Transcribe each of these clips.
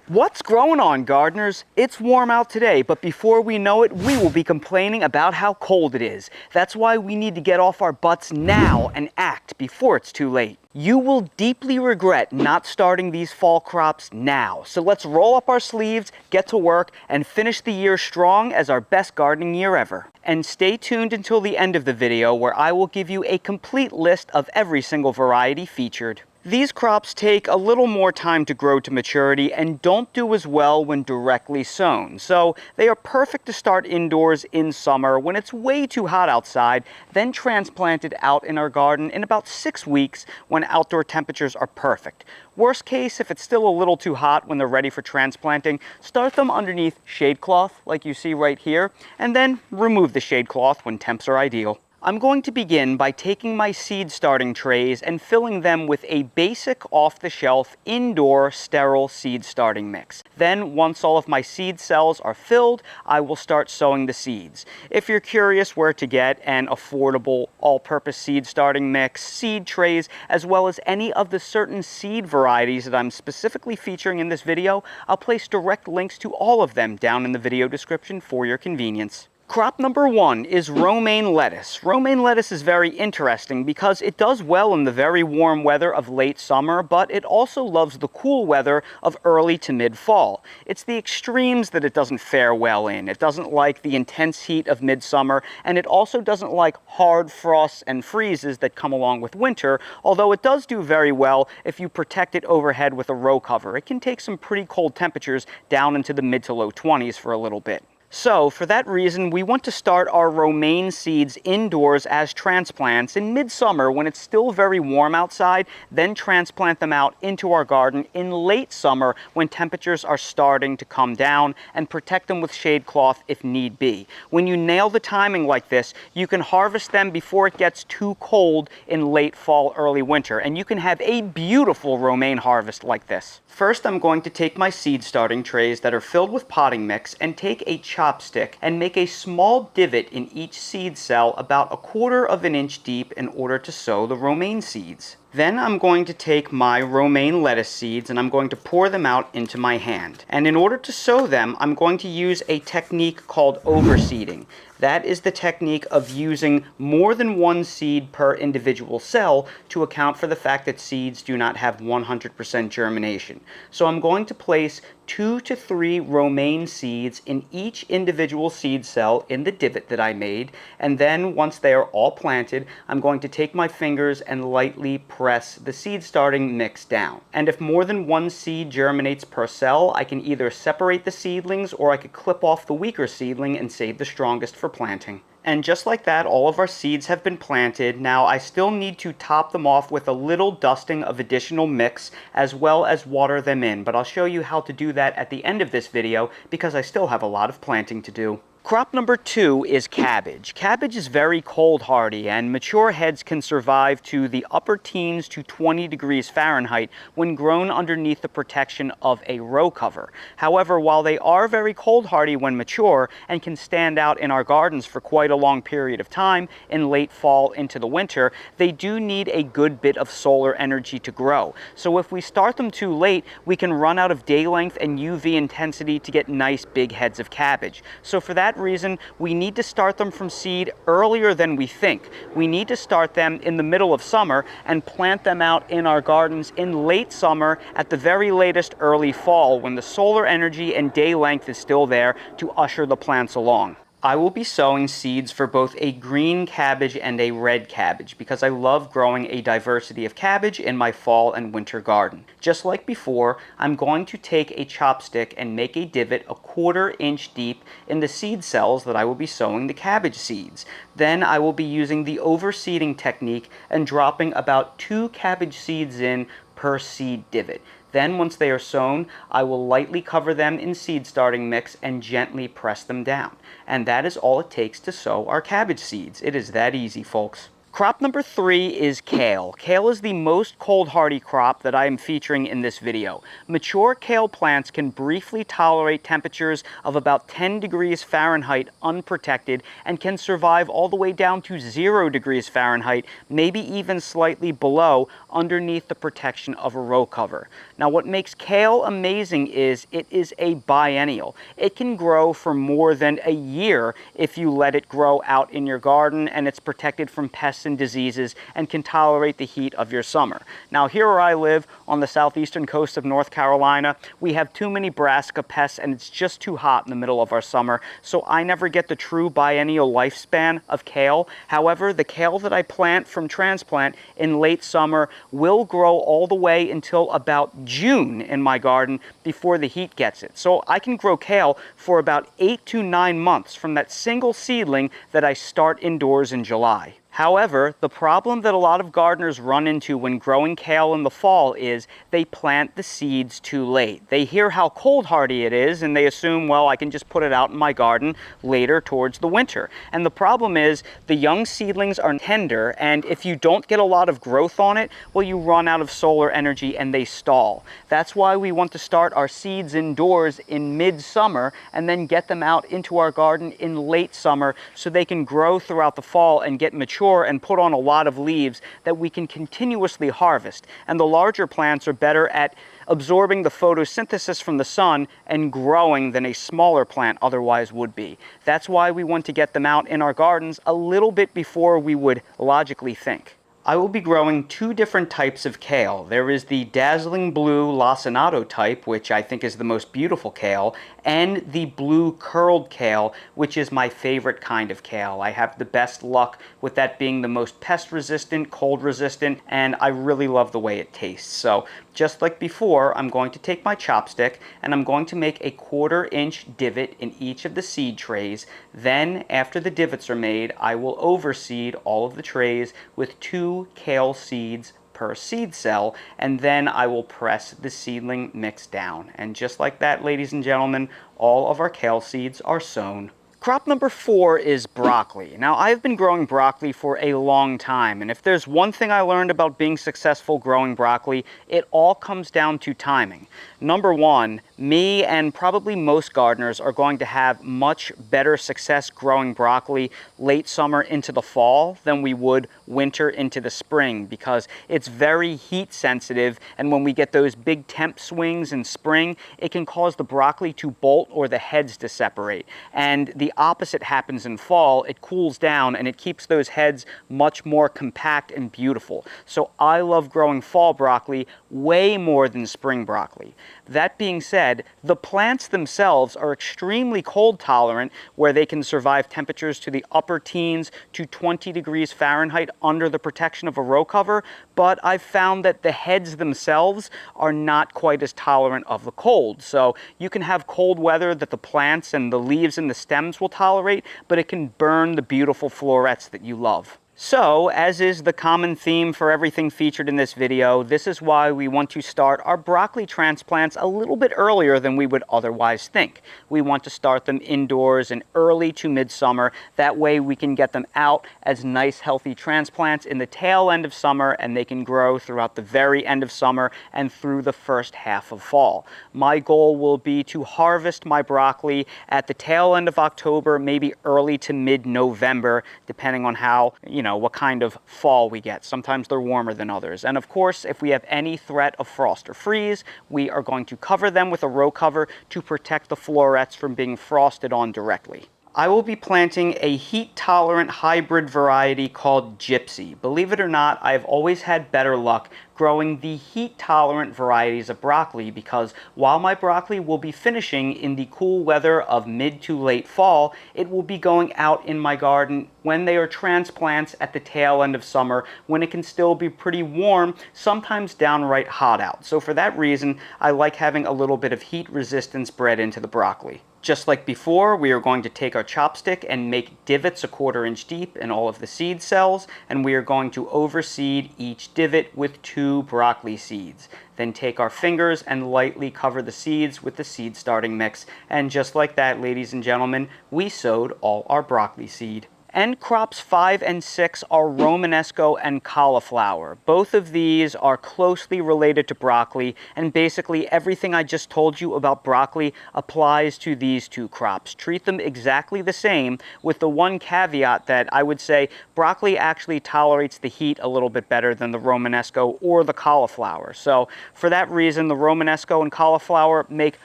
What's growing on, gardeners? It's warm out today, but before we know it, we will be complaining about how cold it is. That's why we need to get off our butts now and act before it's too late. You will deeply regret not starting these fall crops now. So let's roll up our sleeves, get to work, and finish the year strong as our best gardening year ever. And stay tuned until the end of the video where I will give you a complete list of every single variety featured. These crops take a little more time to grow to maturity and don't do as well when directly sown. So they are perfect to start indoors in summer when it's way too hot outside, then transplanted out in our garden in about 6 weeks when outdoor temperatures are perfect. Worst case, if it's still a little too hot when they're ready for transplanting, start them underneath shade cloth like you see right here, and then remove the shade cloth when temps are ideal. I'm going to begin by taking my seed starting trays and filling them with a basic off-the-shelf indoor sterile seed starting mix. Then once all of my seed cells are filled, I will start sowing the seeds. If you're curious where to get an affordable all-purpose seed starting mix, seed trays, as well as any of the certain seed varieties that I'm specifically featuring in this video, I'll place direct links to all of them down in the video description for your convenience. Crop number 1 is romaine lettuce. Romaine lettuce is very interesting because it does well in the very warm weather of late summer, but it also loves the cool weather of early to mid-fall. It's the extremes that it doesn't fare well in. It doesn't like the intense heat of midsummer, and it also doesn't like hard frosts and freezes that come along with winter, although it does do very well if you protect it overhead with a row cover. It can take some pretty cold temperatures down into the mid to low 20s for a little bit. So, for that reason, we want to start our romaine seeds indoors as transplants in midsummer when it's still very warm outside, then transplant them out into our garden in late summer when temperatures are starting to come down, and protect them with shade cloth if need be. When you nail the timing like this, you can harvest them before it gets too cold in late fall, early winter, and you can have a beautiful romaine harvest like this. First, I'm going to take my seed starting trays that are filled with potting mix and take a chopstick and make a small divot in each seed cell about 1/4 inch deep in order to sow the romaine seeds. Then I'm going to take my romaine lettuce seeds and I'm going to pour them out into my hand. And in order to sow them, I'm going to use a technique called overseeding. That is the technique of using more than one seed per individual cell to account for the fact that seeds do not have 100% germination. So I'm going to place 2 to 3 romaine seeds in each individual seed cell in the divot that I made, and then once they are all planted, I'm going to take my fingers and lightly press the seed starting mix down. And if more than one seed germinates per cell, I can either separate the seedlings or I could clip off the weaker seedling and save the strongest for planting. And just like that, all of our seeds have been planted. Now I still need to top them off with a little dusting of additional mix as well as water them in, but I'll show you how to do that at the end of this video because I still have a lot of planting to do. Crop number 2 is cabbage. Cabbage is very cold hardy, and mature heads can survive to the upper teens to 20 degrees Fahrenheit when grown underneath the protection of a row cover. However, while they are very cold hardy when mature and can stand out in our gardens for quite a long period of time in late fall into the winter, they do need a good bit of solar energy to grow. So if we start them too late, we can run out of day length and UV intensity to get nice big heads of cabbage. So for that reason, we need to start them from seed earlier than we think. We need to start them in the middle of summer and plant them out in our gardens in late summer, at the very latest early fall, when the solar energy and day length is still there to usher the plants along. I will be sowing seeds for both a green cabbage and a red cabbage because I love growing a diversity of cabbage in my fall and winter garden. Just like before, I'm going to take a chopstick and make a divot 1/4 inch deep in the seed cells that I will be sowing the cabbage seeds. Then I will be using the overseeding technique and dropping about 2 cabbage seeds in per seed divot. Then once they are sown, I will lightly cover them in seed starting mix and gently press them down. And that is all it takes to sow our cabbage seeds. It is that easy, folks. Crop number 3 is kale. Kale is the most cold hardy crop that I am featuring in this video. Mature kale plants can briefly tolerate temperatures of about 10 degrees Fahrenheit unprotected and can survive all the way down to 0 degrees Fahrenheit, maybe even slightly below, underneath the protection of a row cover. Now what makes kale amazing is it is a biennial. It can grow for more than a year if you let it grow out in your garden, and it's protected from pests and diseases and can tolerate the heat of your summer. Now here where I live on the southeastern coast of North Carolina, we have too many brassica pests and it's just too hot in the middle of our summer, so I never get the true biennial lifespan of kale. However, the kale that I plant from transplant in late summer will grow all the way until about June in my garden before the heat gets it. So I can grow kale for about 8 to 9 months from that single seedling that I start indoors in July. However, the problem that a lot of gardeners run into when growing kale in the fall is they plant the seeds too late. They hear how cold hardy it is and they assume, well, I can just put it out in my garden later towards the winter. And the problem is the young seedlings are tender, and if you don't get a lot of growth on it, well, you run out of solar energy and they stall. That's why we want to start our seeds indoors in mid-summer and then get them out into our garden in late summer so they can grow throughout the fall and get mature and put on a lot of leaves that we can continuously harvest. And the larger plants are better at absorbing the photosynthesis from the sun and growing than a smaller plant otherwise would be. That's why we want to get them out in our gardens a little bit before we would logically think. I will be growing 2 different types of kale. There is the dazzling blue lacinato type, which I think is the most beautiful kale, and the blue curled kale, which is my favorite kind of kale. I have the best luck with that being the most pest resistant, cold resistant, and I really love the way it tastes. So just like before, I'm going to take my chopstick and I'm going to make a 1/4 inch divot in each of the seed trays. Then after the divots are made, I will overseed all of the trays with 2 kale seeds per seed cell, and then I will press the seedling mix down. And just like that, ladies and gentlemen, all of our kale seeds are sown. Crop number 4 is broccoli. Now, I've been growing broccoli for a long time, and if there's one thing I learned about being successful growing broccoli, it all comes down to timing. Number 1, me and probably most gardeners are going to have much better success growing broccoli late summer into the fall than we would winter into the spring, because it's very heat sensitive, and when we get those big temp swings in spring, it can cause the broccoli to bolt or the heads to separate. And the opposite happens in fall. It cools down and it keeps those heads much more compact and beautiful. So I love growing fall broccoli way more than spring broccoli. That being said, the plants themselves are extremely cold tolerant, where they can survive temperatures to the upper teens to 20 degrees Fahrenheit under the protection of a row cover, but I've found that the heads themselves are not quite as tolerant of the cold. So you can have cold weather that the plants and the leaves and the stems will tolerate, but it can burn the beautiful florets that you love. So, as is the common theme for everything featured in this video, this is why we want to start our broccoli transplants a little bit earlier than we would otherwise think. We want to start them indoors in early to midsummer. That way we can get them out as nice, healthy transplants in the tail end of summer, and they can grow throughout the very end of summer and through the first half of fall. My goal will be to harvest my broccoli at the tail end of October, maybe early to mid-November, depending on how, what kind of fall we get. Sometimes they're warmer than others. And of course, if we have any threat of frost or freeze, we are going to cover them with a row cover to protect the florets from being frosted on directly. I will be planting a heat-tolerant hybrid variety called Gypsy. Believe it or not, I've always had better luck growing the heat-tolerant varieties of broccoli, because while my broccoli will be finishing in the cool weather of mid to late fall, it will be going out in my garden when they are transplants at the tail end of summer, when it can still be pretty warm, sometimes downright hot out. So for that reason, I like having a little bit of heat resistance bred into the broccoli. Just like before, we are going to take our chopstick and make divots a 1/4 inch deep in all of the seed cells, and we are going to overseed each divot with 2 broccoli seeds. Then take our fingers and lightly cover the seeds with the seed starting mix, and just like that, ladies and gentlemen, we sowed all our broccoli seed. And crops 5 and 6 are Romanesco and Cauliflower. Both of these are closely related to broccoli, and basically everything I just told you about broccoli applies to these two crops. Treat them exactly the same, with the one caveat that I would say broccoli actually tolerates the heat a little bit better than the Romanesco or the cauliflower. So for that reason, the Romanesco and cauliflower make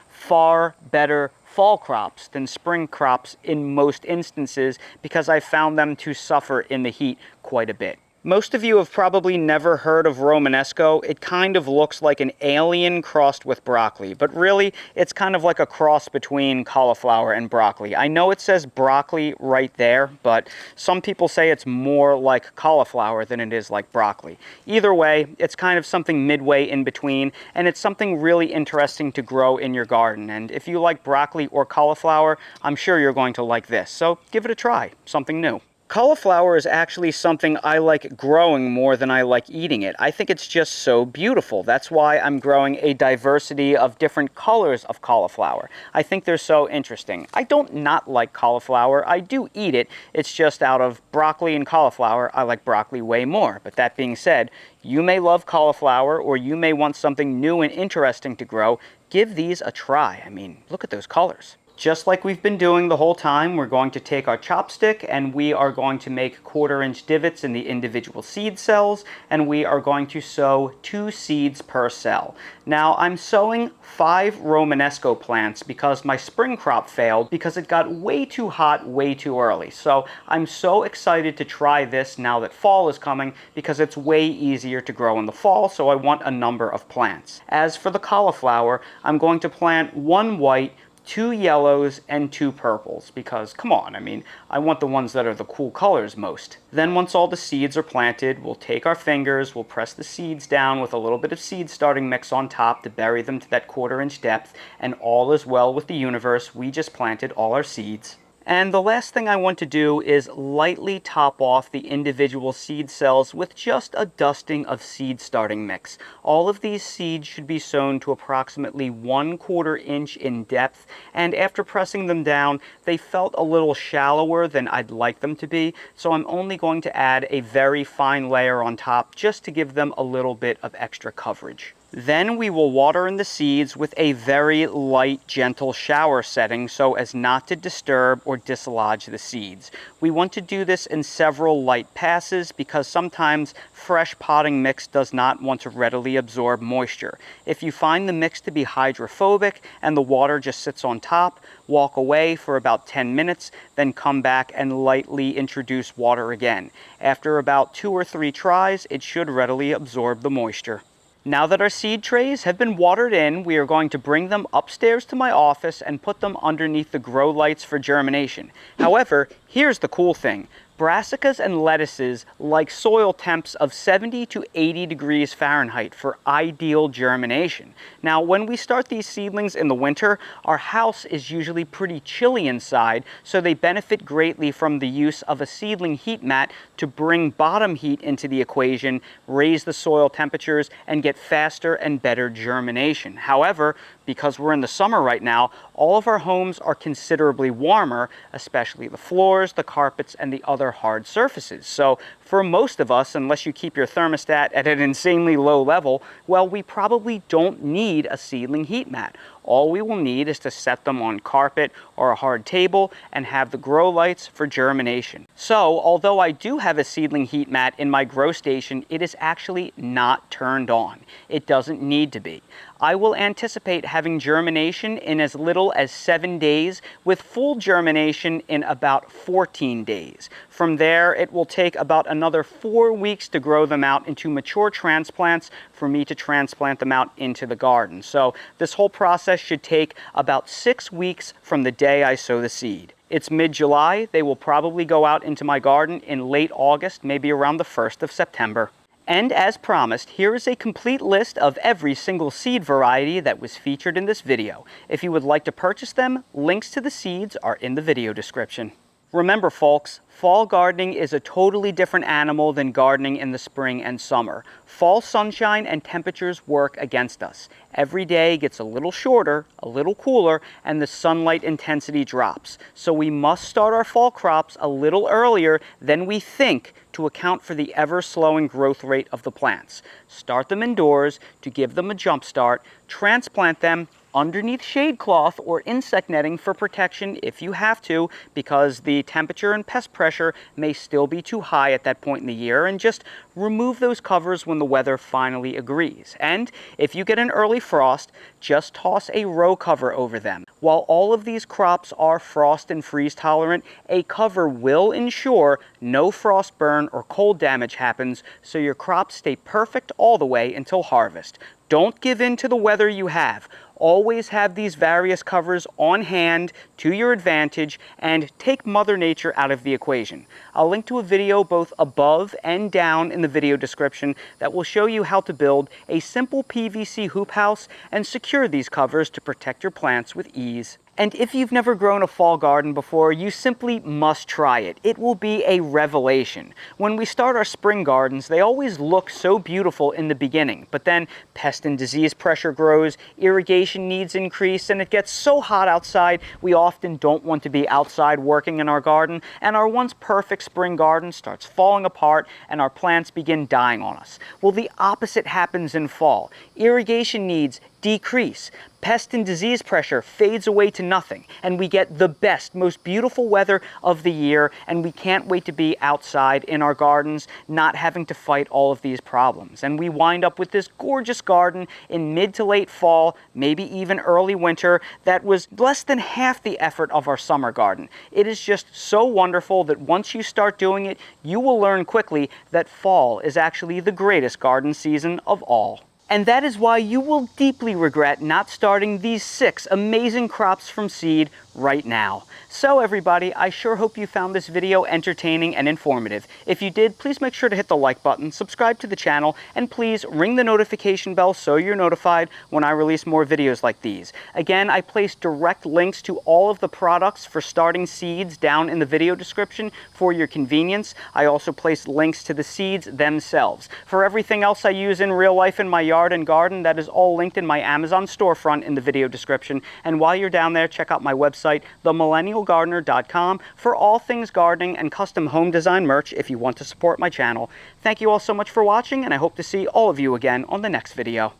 far better fall crops than spring crops in most instances, because I found them to suffer in the heat quite a bit. Most of you have probably never heard of Romanesco. It kind of looks like an alien crossed with broccoli, but really it's kind of like a cross between cauliflower and broccoli. I know it says broccoli right there, but some people say it's more like cauliflower than it is like broccoli. Either way, it's kind of something midway in between, and it's something really interesting to grow in your garden. And if you like broccoli or cauliflower, I'm sure you're going to like this. So give it a try, something new. Cauliflower is actually something I like growing more than I like eating it. I think it's just so beautiful. That's why I'm growing a diversity of different colors of cauliflower. I think they're so interesting. I don't not like cauliflower. I do eat it. It's just out of broccoli and cauliflower, I like broccoli way more. But that being said, you may love cauliflower, or you may want something new and interesting to grow. Give these a try. I mean, look at those colors. Just like we've been doing the whole time, we're going to take our chopstick and we are going to make 1/4-inch divots in the individual seed cells, and we are going to sow 2 seeds per cell. Now, I'm sowing 5 Romanesco plants because my spring crop failed because it got way too hot way too early. So I'm so excited to try this now that fall is coming, because it's way easier to grow in the fall, so I want a number of plants. As for the cauliflower, I'm going to plant 1 white, 2 yellows, and 2 purples, because come on, I mean, I want the ones that are the cool colors most. Then once all the seeds are planted, we'll take our fingers, we'll press the seeds down with a little bit of seed starting mix on top to bury them to that 1/4-inch depth, and all is well with the universe. We just planted all our seeds. And the last thing I want to do is lightly top off the individual seed cells with just a dusting of seed starting mix. All of these seeds should be sown to approximately 1/4 inch in depth, and after pressing them down, they felt a little shallower than I'd like them to be, so I'm only going to add a very fine layer on top just to give them a little bit of extra coverage. Then we will water in the seeds with a very light, gentle shower setting so as not to disturb or dislodge the seeds. We want to do this in several light passes because sometimes fresh potting mix does not want to readily absorb moisture. If you find the mix to be hydrophobic and the water just sits on top, walk away for about 10 minutes, then come back and lightly introduce water again. After about 2 or 3 tries, it should readily absorb the moisture. Now that our seed trays have been watered in, we are going to bring them upstairs to my office and put them underneath the grow lights for germination. However, here's the cool thing. Brassicas and lettuces like soil temps of 70 to 80 degrees Fahrenheit for ideal germination. Now, when we start these seedlings in the winter, our house is usually pretty chilly inside, so they benefit greatly from the use of a seedling heat mat to bring bottom heat into the equation, raise the soil temperatures, and get faster and better germination. However, because we're in the summer right now, all of our homes are considerably warmer, especially the floors, the carpets, and the other hard surfaces. So for most of us, unless you keep your thermostat at an insanely low level, well, we probably don't need a seedling heat mat. All we will need is to set them on carpet or a hard table and have the grow lights for germination. So, although I do have a seedling heat mat in my grow station, it is actually not turned on. It doesn't need to be. I will anticipate having germination in as little as 7 days, with full germination in about 14 days. From there, it will take about another 4 weeks to grow them out into mature transplants for me to transplant them out into the garden. So this whole process should take about 6 weeks from the day I sow the seed. It's mid-July. They will probably go out into my garden in late August, maybe around the 1st of September. And as promised, here is a complete list of every single seed variety that was featured in this video. If you would like to purchase them, links to the seeds are in the video description. Remember, folks, fall gardening is a totally different animal than gardening in the spring and summer. Fall sunshine and temperatures work against us. Every day gets a little shorter, a little cooler, and the sunlight intensity drops. So we must start our fall crops a little earlier than we think to account for the ever-slowing growth rate of the plants. Start them indoors to give them a jump start, transplant them underneath shade cloth or insect netting for protection if you have to, because the temperature and pest pressure may still be too high at that point in the year, and just remove those covers when the weather finally agrees. And if you get an early frost, just toss a row cover over them. While all of these crops are frost and freeze tolerant, a cover will ensure no frost burn or cold damage happens, so your crops stay perfect all the way until harvest. Don't give in to the weather you have. Always have these various covers on hand to your advantage, and take Mother Nature out of the equation. I'll link to a video both above and down in the video description that will show you how to build a simple PVC hoop house and secure these covers to protect your plants with ease. And if you've never grown a fall garden before, you simply must try it. It will be a revelation. When we start our spring gardens, they always look so beautiful in the beginning, but then pest and disease pressure grows, irrigation needs increase, and it gets so hot outside, we often don't want to be outside working in our garden, and our once perfect spring garden starts falling apart and our plants begin dying on us. Well, the opposite happens in fall. Irrigation needs decrease. Pest and disease pressure fades away to nothing, and we get the best, most beautiful weather of the year, and we can't wait to be outside in our gardens, not having to fight all of these problems. And we wind up with this gorgeous garden in mid to late fall, maybe even early winter, that was less than half the effort of our summer garden. It is just so wonderful that once you start doing it, you will learn quickly that fall is actually the greatest garden season of all. And that is why you will deeply regret not starting these 6 amazing crops from seed right now. So everybody, I sure hope you found this video entertaining and informative. If you did, please make sure to hit the like button, subscribe to the channel, and please ring the notification bell so you're notified when I release more videos like these. Again, I place direct links to all of the products for starting seeds down in the video description for your convenience. I also place links to the seeds themselves. For everything else I use in real life in my yard and garden, that is all linked in my Amazon storefront in the video description. And while you're down there, check out my website, themillennialgardener.com, for all things gardening and custom home design merch if you want to support my channel. Thank you all so much for watching, and I hope to see all of you again on the next video.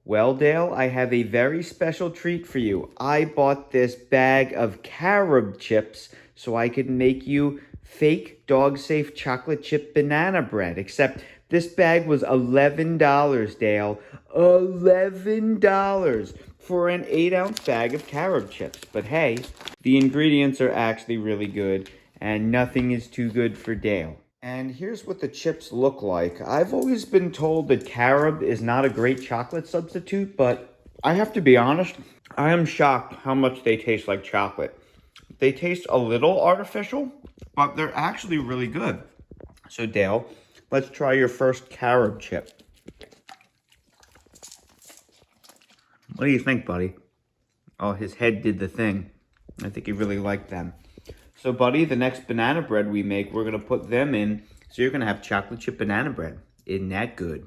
Well, Dale, I have a very special treat for you. I bought this bag of carob chips so I could make you fake dog-safe chocolate chip banana bread, except this bag was $11, Dale. $11 for an 8-ounce bag of carob chips. But hey, the ingredients are actually really good, and nothing is too good for Dale. And here's what the chips look like. I've always been told that carob is not a great chocolate substitute, but I have to be honest, I am shocked how much they taste like chocolate. They taste a little artificial, but they're actually really good. So Dale, let's try your first carob chip. What do you think, buddy? Oh, his head did the thing. I think he really liked them. So, buddy, the next banana bread we make, we're going to put them in. So you're going to have chocolate chip banana bread. Isn't that good?